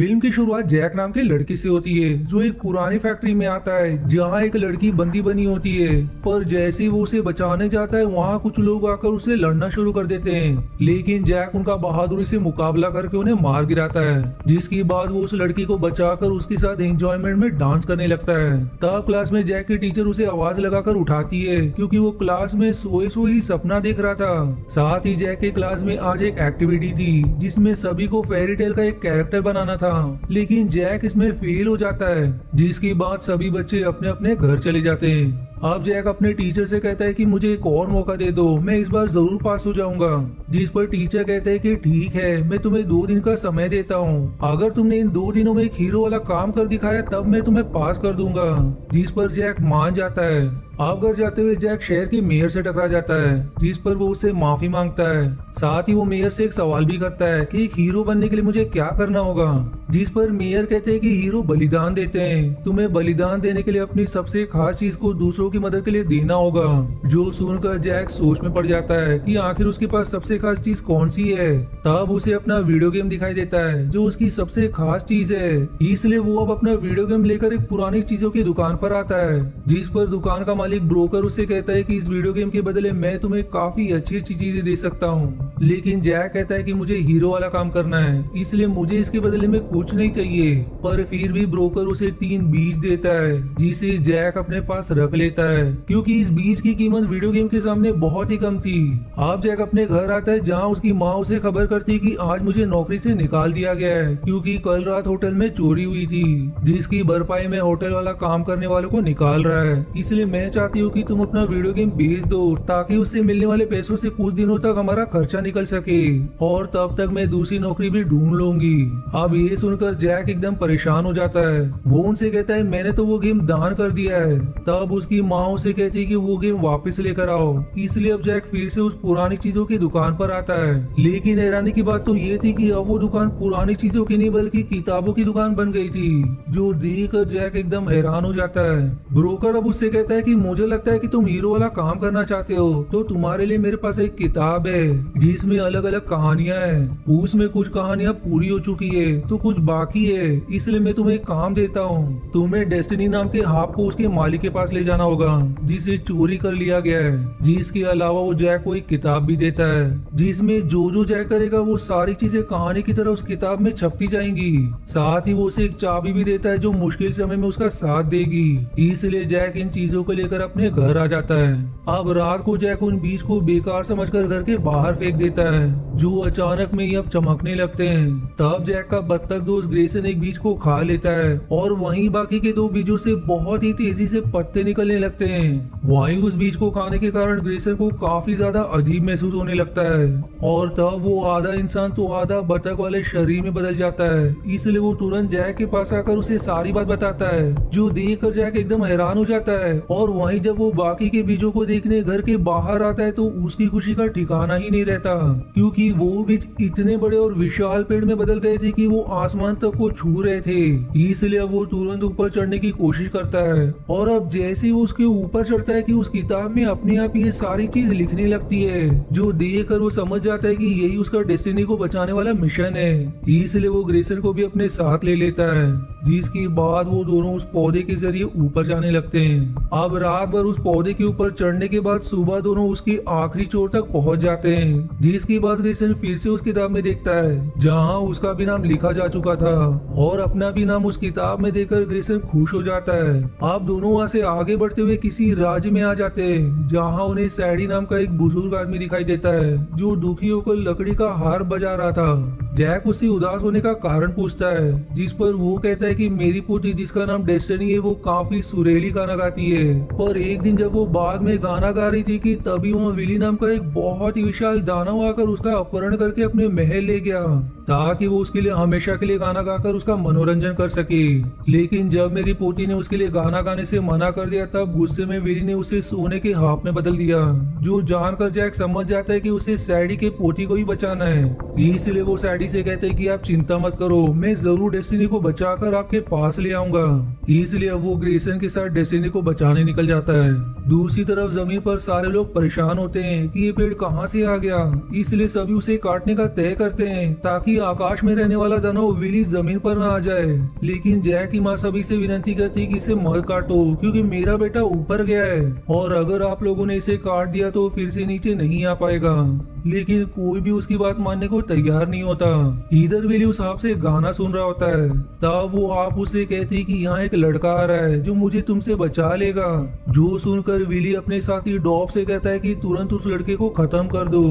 Film की शुरुआत Jack नाम के लड़के से होती है जो एक पुरानी फैक्ट्री में आता है जहाँ एक लड़की बंदी बनी होती है। पर जैसे ही वो उसे बचाने जाता है वहाँ कुछ लोग आकर उसे लड़ना शुरू कर देते हैं, लेकिन जैक उनका बहादुरी से मुकाबला करके उन्हें मार गिराता है। जिसके बाद वो उस लड़की को बचाकर उसके साथ एंजॉयमेंट में डांस करने लगता है। तब क्लास में जैक की टीचर उसे आवाज लगाकर उठाती है क्योंकि वो क्लास में सोए सोए ही सपना देख रहा था। साथ ही जैक के क्लास में आज एक एक्टिविटी थी जिसमें सभी को फेरी टेल का एक कैरेक्टर बनाना था, लेकिन जैक इसमें फेल हो जाता है। जिसके बाद सभी बच्चे अपने अपने घर चले जाते हैं। अब जैक अपने टीचर से कहता है कि मुझे एक और मौका दे दो, मैं इस बार जरूर पास हो जाऊंगा। जिस पर टीचर कहते हैं कि ठीक है, मैं तुम्हें 2 दिन का समय देता हूँ। अगर तुमने इन 2 दिनों में एक हीरो वाला काम कर दिखाया तब मैं तुम्हें पास कर दूंगा। जिस पर जैक मान जाता है। अब घर जाते हुए जैक शहर के मेयर से टकरा जाता है, जिस पर वो उससे माफी मांगता है। साथ ही वो मेयर से एक सवाल भी करता है कि एक हीरो बनने के लिए मुझे क्या करना होगा। जिस पर मेयर कहते हैं कि हीरो बलिदान देते हैं, तुम्हें बलिदान देने के लिए अपनी सबसे खास चीज को दूसरों की मदद के लिए देना होगा। जो सुनकर जैक सोच में पड़ जाता है कि आखिर उसके पास सबसे खास चीज कौन सी है। तब उसे अपना वीडियो गेम दिखाई देता है जो उसकी सबसे खास चीज है। इसलिए वो अब अपना वीडियो गेम लेकर एक पुरानी चीजों की दुकान पर आता है। जिस पर दुकान का मालिक ब्रोकर उससे कहता है कि इस वीडियो गेम के बदले मैं तुम्हें काफी अच्छी अच्छी चीजें दे सकता हूँ, लेकिन जैक कहता है कि मुझे हीरो वाला काम करना है, इसलिए मुझे इसके बदले में कुछ नहीं चाहिए। पर फिर भी ब्रोकर उसे 3 बीज देता है जिसे जैक अपने पास रख लेता है क्योंकि इस बीज की कीमत वीडियो गेम के सामने बहुत ही कम थी। अब जैक अपने घर आता है जहाँ उसकी माँ उसे खबर करती है कि आज मुझे नौकरी से निकाल दिया गया है क्योंकि कल रात होटल में चोरी हुई थी, जिसकी भरपाई में होटल वाला काम करने वालों को निकाल रहा है। इसलिए मैं चाहती हूँ कि तुम अपना वीडियो गेम बेच दो ताकि उससे मिलने वाले पैसों से कुछ दिनों तक हमारा खर्चा निकल सके, और तब तक मैं दूसरी नौकरी भी ढूंढ लूंगी। अब ये सुनकर जैक एकदम परेशान हो जाता है। वो उनसे कहता है मैंने तो वो गेम दान कर दिया है। तब उसकी माँ उसे कहती है कि वो गेम वापस लेकर आओ। इसलिए अब जैक फिर से उस पुरानी चीजों की दुकान पर आता है, लेकिन हैरानी की बात तो ये थी कि अब वो दुकान पुरानी चीजों की नहीं बल्कि किताबों की दुकान बन गई थी, जो देखकर जैक एकदम हैरान हो जाता है। ब्रोकर अब उससे कहता है कि मुझे लगता है कि तुम हीरो वाला काम करना चाहते हो, तो तुम्हारे लिए मेरे पास एक किताब है जिसमें अलग अलग कहानियां हैं। उसमें कुछ कहानियां पूरी हो चुकी है तो कुछ बाकी है, इसलिए मैं तुम्हें एक काम देता हूँ। तुम्हें डेस्टिनी नाम के हाप को उसके मालिक के पास ले जाना होगा जिसे चोरी कर लिया गया है। जिसके अलावा वो जैक को एक किताब भी देता है जिसमें जो जो जैक करेगा वो सारी चीजें कहानी की तरह उस किताब में छपती जाएंगी। साथ ही वो उसे एक चाबी भी देता है जो मुश्किल समय में उसका साथ देगी। इसलिए जैक इन चीजों को लेकर अपने घर आ जाता है। अब रात को जैक उन बीज को बेकार समझकर घर के बाहर फेंक देता है जो अचानक में ही अब चमकने लगते हैं। तब जैक का बत्तख दोस्त ग्रेसन एक बीज को खा लेता है और वहीं बाकी के 2 बीजों से बहुत ही तेजी से पत्ते निकलने लगते हैं। वहीं उस बीज को खाने के कारण ग्रेसन को काफी ज्यादा अजीब महसूस होने लगता है और तब वो आधा इंसान तो आधा बत्तख वाले शरीर में बदल जाता है। इसलिए वो तुरंत जैक के पास आकर उसे सारी बात बताता है, जो देखकर जैक एकदम हैरान हो जाता है। और वहीं जब वो बाकी के बीजों को देखने घर के बाहर आता है तो उसकी खुशी का ठिकाना ही नहीं रहता क्योंकि वो बीज इतने बड़े और विशाल पेड़ में बदल गए थे कि वो आसमान तक को छू रहे थे। इसलिए अब वो तुरंत ऊपर चढ़ने की कोशिश करता है और अब जैसे ही वो उसके ऊपर चढ़ता है कि उस किताब में अपने आप ये सारी चीज लिखने लगती है, जो देखकर वो समझ जाता है कि यही उसका डेस्टिनी को बचाने वाला मिशन है। इसलिए वो ग्रेसन को भी अपने साथ ले लेता है, जिसके बाद वो दोनों उस पौधे के जरिए ऊपर जाने लगते हैं। अब रात भर उस पौधे के ऊपर चढ़ने के बाद सुबह दोनों उसकी आखिरी चोर तक पहुंच जाते हैं, जिसके बाद ग्रेसन फिर से उस किताब में देखता है जहां उसका भी नाम लिखा जा चुका था और अपना भी नाम उस किताब में देखकर ग्रेसन खुश हो जाता है। अब दोनों वहां से आगे बढ़ते हुए किसी राज्य में आ जाते हैं जहां उन्हें सैडी नाम का एक बुजुर्ग आदमी दिखाई देता है जो दुखी होकर लकड़ी का हार बजा रहा था। जैक उससे उदास होने का कारण पूछता है, जिस पर वो कहता है कि मेरी पोती जिसका नाम डेस्टिनी है वो काफी सुरीली गाना गाती है, पर एक दिन जब वो बाग में गाना गा रही थी कि तभी वहाँ विली नाम का एक बहुत ही विशाल दानव आकर उसका अपहरण करके अपने महल ले गया ताकि वो उसके लिए हमेशा के लिए गाना गाकर उसका मनोरंजन कर सके। लेकिन जब मेरी पोती ने उसके लिए गाना गाने से मना कर दिया तब गुस्से में विली ने उसे सोने के हाथ में बदल दिया, जो जानकर जैक समझ जाता है कि उसे सैडी के पोती को ही बचाना है। इसलिए वो सैडी डैडी से कहते हैं कि आप चिंता मत करो, मैं जरूर डेस्टिनी को बचाकर आपके पास ले आऊंगा। इसलिए अब वो ग्रेसन के साथ डेस्टिनी को बचाने निकल जाता है। दूसरी तरफ जमीन पर सारे लोग परेशान होते हैं कि ये पेड़ कहाँ से आ गया, इसलिए सभी उसे काटने का तय करते हैं ताकि आकाश में रहने वाला दानव विली जमीन पर न आ जाए। लेकिन जैक की माँ सभी से विनती करती है कि इसे मत काटो क्योंकि मेरा बेटा ऊपर गया है और अगर आप लोगों ने इसे काट दिया तो फिर से नीचे नहीं आ पाएगा। लेकिन कोई भी उसकी बात मानने को तैयार नहीं होता। इधर विली उस आप से गाना सुन रहा होता है। तब वो आप उसे कहती है कि यहाँ एक लड़का आ रहा है जो मुझे तुमसे बचा लेगा। जो सुनकर विली अपने साथी डॉब से कहता है कि तुरंत उस लड़के को खत्म कर दो।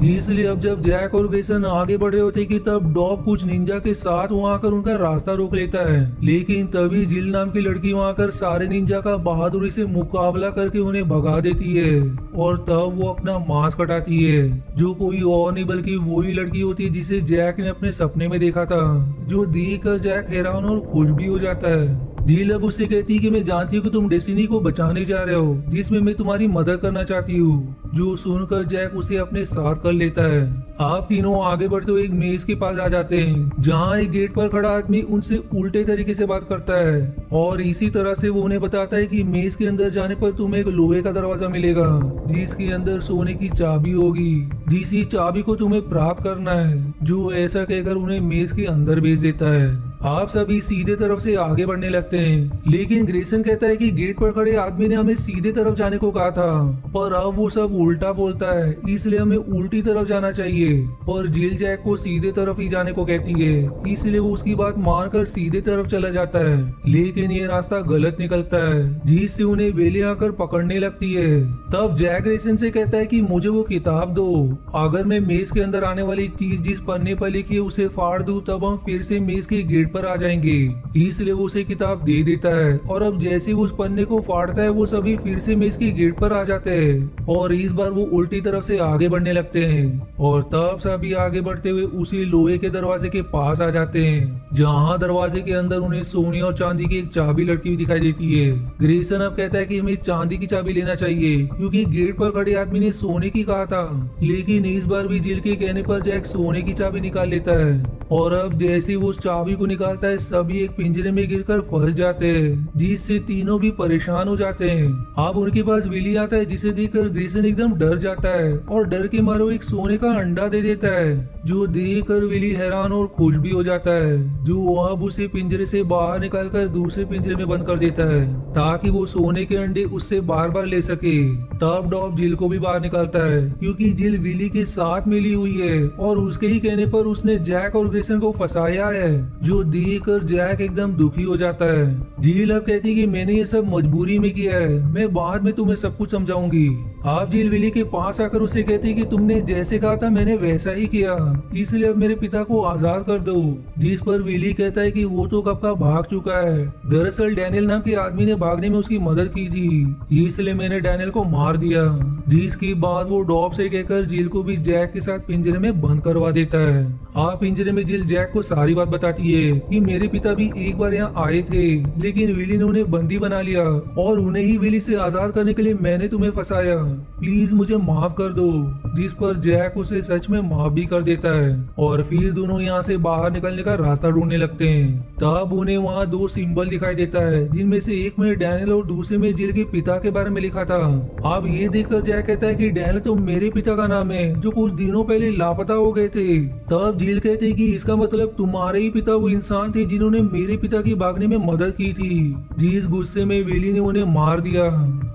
इसलिए अब जब जैक और ग्रेसन आगे बढ़ रहे होते कि तब डॉब कुछ निंजा के साथ वहाँ आकर उनका रास्ता रोक लेता है। लेकिन तभी जिल नाम की लड़की वहाँ आकर सारे निंजा का बहादुरी से मुकाबला करके उन्हें भगा देती है और तब वो अपना मास्क हटाती है, जो कोई और नहीं बल्कि वही लड़की होती है जिसे जैक ने अपने सपने में देखा था, जो देखकर जैक हैरान और खुश भी हो जाता है। जिल अब उससे कहती है कि मैं जानती हूँ कि तुम डेस्टिनी को बचाने जा रहे हो जिसमें मैं तुम्हारी मदद करना चाहती हूँ। जो सुनकर जैक उसे अपने साथ कर लेता है। आप तीनों आगे बढ़ते हुए एक मेज के पास आ जाते हैं जहाँ एक गेट पर खड़ा आदमी उनसे उल्टे तरीके से बात करता है और इसी तरह से वो उन्हें बताता है कि मेज के अंदर जाने पर तुम्हें एक लोहे का दरवाजा मिलेगा जिसके अंदर सोने की चाबी होगी, जिस चाबी को तुम्हें प्राप्त करना है। जो ऐसा कहकर उन्हें मेज के अंदर भेज देता है। आप सभी सीधे तरफ से आगे बढ़ने लगते हैं, लेकिन ग्रेसन कहता है कि गेट पर खड़े आदमी ने हमें सीधे तरफ जाने को कहा था पर अब वो सब उल्टा बोलता है, इसलिए हमें उल्टी तरफ जाना चाहिए। पर जिल जैक को सीधे तरफ ही जाने को कहती है, इसलिए वो उसकी बात मानकर सीधे तरफ चला जाता है। लेकिन ये रास्ता गलत निकलता है जिससे उन्हें वेले आकर पकड़ने लगती है। तब जैक ग्रेसन से कहता है कि मुझे वो किताब दो, अगर मैं मेज के अंदर आने वाली चीज जिस पन्ने पर लिखी है उसे फाड़ दूं तब हम फिर से मेज के गेट पर आ जाएंगे। इसलिए वो उसे किताब दे देता है और अब जैसे वो उस पन्ने को फाड़ता है वो सभी फिर से मेज के गेट पर आ जाते हैं और इस बार वो उल्टी तरफ से आगे बढ़ने लगते हैं और तब सभी आगे बढ़ते हुए उसी लोहे के दरवाजे के पास आ जाते हैं जहाँ दरवाजे के अंदर उन्हें सोने और चांदी की एक चाबी लटकी हुई दिखाई देती है। ग्रेसन अब कहता है कि हमें चांदी की चाबी लेना चाहिए क्योंकि गेट पर खड़े आदमी ने सोने की कहा था, लेकिन इस बार भी जिल के कहने पर जैक सोने की चाबी निकाल लेता है और अब जैसे वो उस चाबी को निकालता है सभी एक पिंजरे में गिरकर फंस जाते हैं जिससे तीनों भी परेशान हो जाते हैं। अब उनके पास विली आता है जिसे देखकर ग्रेसन एकदम डर जाता है और डर के मारे वो एक सोने का अंडा दे देता है, जो देखकर विली हैरान और खुश भी हो जाता है। जो अब उसे पिंजरे से बाहर निकालकर दूसरे पिंजरे में बंद कर देता है ताकि वो सोने के अंडे उससे बार बार ले सके। तब डॉब जिल को भी बाहर निकालता है क्योंकि जिल विली के साथ मिली हुई है और उसके ही कहने पर उसने जैक और ग्रेसन को फंसाया है, जो देखकर जैक एकदम दुखी हो जाता है। जिल अब कहती है कि मैंने ये सब मजबूरी में किया है, मैं बाद में तुम्हें सब कुछ समझाऊंगी। आप जिल विली के पास आकर उसे कहती है कि तुमने जैसे कहा था मैंने वैसा ही किया, इसलिए अब मेरे पिता को आजाद कर दो। जिस पर विली कहता है कि वो तो कब का भाग चुका है, दरअसल डैनियल नाम के आदमी ने भागने में उसकी मदद की थी, इसलिए मैंने डैनियल को मार दिया। जिसके बाद वो डॉब से कहकर जिल को भी जैक के साथ पिंजरे में बंद करवा देता है। आप पिंजरे में जिल जैक को सारी बात बताती है कि मेरे पिता भी एक बार यहाँ आए थे लेकिन विली ने उन्हें बंदी बना लिया और उन्हें ही विली से आजाद करने के लिए मैंने तुम्हें फंसाया, प्लीज मुझे माफ कर दो। जिस पर जैक उसे सच में माफ भी कर देता है और फिर दोनों यहाँ से बाहर निकलने का रास्ता ढूंढने लगते हैं। तब उन्हें वहाँ दो सिंबल दिखाई देता है जिनमें से एक में डैनियल और दूसरे में जिल के पिता के बारे में लिखा था। अब ये देखकर जैक कहता है कि डैनियल तो मेरे पिता का नाम है जो कुछ दिनों पहले लापता हो गए थे। तब जिल कहते हैं कि इसका मतलब तुम्हारे ही पिता वो इंसान थे जिन्होंने मेरे पिता की भागने में मदद की थी। जिस गुस्से में विली ने उन्हें मार दिया,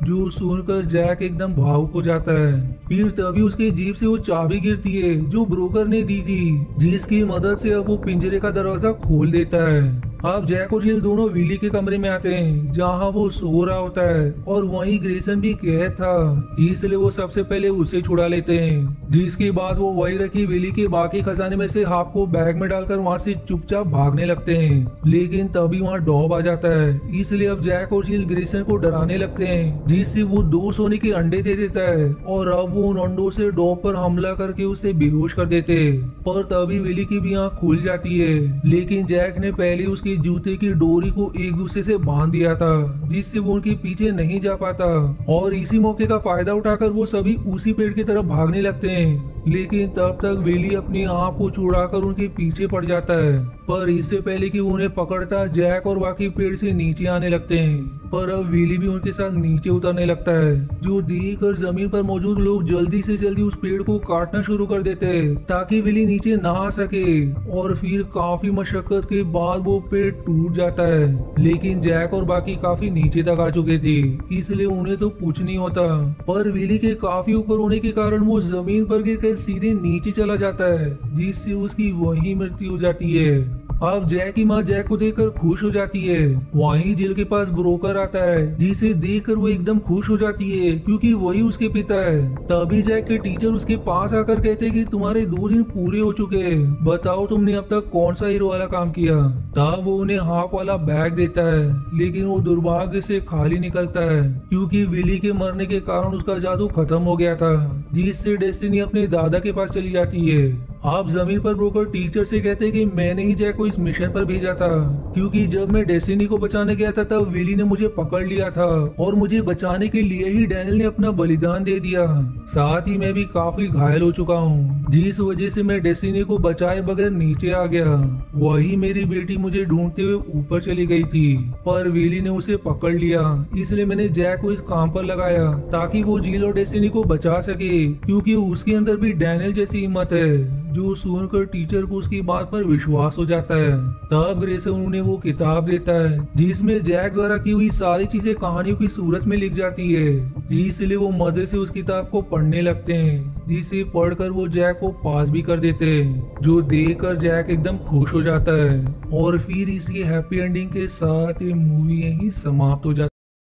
जो सुनकर जैक एकदम भावुक हो जाता है। फिर तभी उसके जीप से वो चाबी गिरती है जो ब्रोकर ने दी थी, जिसकी मदद से अब वो पिंजरे का दरवाजा खोल देता है। अब जैक और जिल दोनों विली के कमरे में आते हैं जहां वो सो रहा होता है और वहीं ग्रेसन भी कैद था, इसलिए वो सबसे पहले उसे छुड़ा लेते हैं। जिसके बाद वो वही रखी विली के बाकी खजाने में से हाफ को बैग में डालकर वहां से चुपचाप भागने लगते हैं। लेकिन तभी वहां डॉब आ जाता है, इसलिए अब जैक और जिल ग्रेसन को डराने लगते हैं जिससे वो 2 सोने के अंडे दे देता है और अब वो उन अंडों से डॉब पर हमला करके उसे बेहोश कर देते हैं। पर तभी विली की भी आंख खुल जाती है, लेकिन जैक ने पहले उसकी अपने जूते की डोरी को एक दूसरे से बांध दिया था, जिससे वो उनके पीछे नहीं जा पाता। और इसी मौके का फायदा उठाकर वो सभी उसी पेड़ की तरफ भागने लगते हैं। लेकिन तब तक विली अपनी आँख को छुड़ाकर उनके पीछे पड़ जाता है। पर इससे पहले कि वो उन्हें पकड़ता, जैक और बाकी पेड़ से नीचे आने लगते हैं। पर अब विली भी उनके साथ नीचे उतरने लगता है, जो देखकर जमीन पर मौजूद लोग जल्दी से जल्दी उस पेड़ को काटना शुरू कर देते हैं ताकि विली नीचे ना आ सके। और फिर काफी मशक्कत के बाद वो पेड़ टूट जाता है। लेकिन जैक और बाकी काफी नीचे तक आ चुके थे, इसलिए उन्हें तो कुछ नहीं होता। पर विली के काफी ऊपर होने के कारण वो जमीन पर गिरकर सीधे नीचे चला जाता है, जिससे उसकी वहीं मृत्यु हो जाती है। अब जैक की माँ जैक को देखकर खुश हो जाती है। वहीं जेल के पास ब्रोकर आता है, जिसे देखकर वो एकदम खुश हो जाती है क्योंकि वही उसके पिता है। तभी जैक के टीचर उसके पास आकर कहते हैं कि तुम्हारे 2 दिन पूरे हो चुके हैं, बताओ तुमने अब तक कौन सा हीरो वाला काम किया। तब वो उन्हें हाफ वाला बैग देता है, लेकिन वो दुर्भाग्य से खाली निकलता है क्योंकि विली के मरने के कारण उसका जादू खत्म हो गया था, जिससे डेस्टिनी अपने दादा के पास चली जाती है। आप जमीन पर ब्रोकर टीचर से कहते हैं कि मैंने ही जैक को इस मिशन पर भेजा था, क्योंकि जब मैं डेस्टिनी को बचाने गया था तब विली ने मुझे पकड़ लिया था और मुझे बचाने के लिए ही डैनियल ने अपना बलिदान दे दिया। साथ ही मैं भी काफी घायल हो चुका हूँ, जिस वजह से मैं डेस्टिनी को बचाए बगैर नीचे आ गया। वही मेरी बेटी मुझे ढूंढते हुए ऊपर चली गई थी, पर विली ने उसे पकड़ लिया। इसलिए मैंने जैक को इस काम पर लगाया ताकि वो जील और डेस्टिनी को बचा सके, क्योंकि उसके अंदर भी डैनियल जैसी हिम्मत है। जो सुनकर टीचर को उसकी बात पर विश्वास हो जाता है। तब ग्रेसन उन्हें वो किताब देता है, जिसमें जैक द्वारा की हुई सारी चीजें कहानियों की सूरत में लिख जाती है। इसलिए वो मजे से उस किताब को पढ़ने लगते हैं, जिसे पढ़कर वो जैक को पास भी कर देते हैं, जो देखकर जैक एकदम खुश हो जाता है। और फिर इसी हैप्पी एंडिंग के साथ ये मूवी यहीं समाप्त हो जाती है।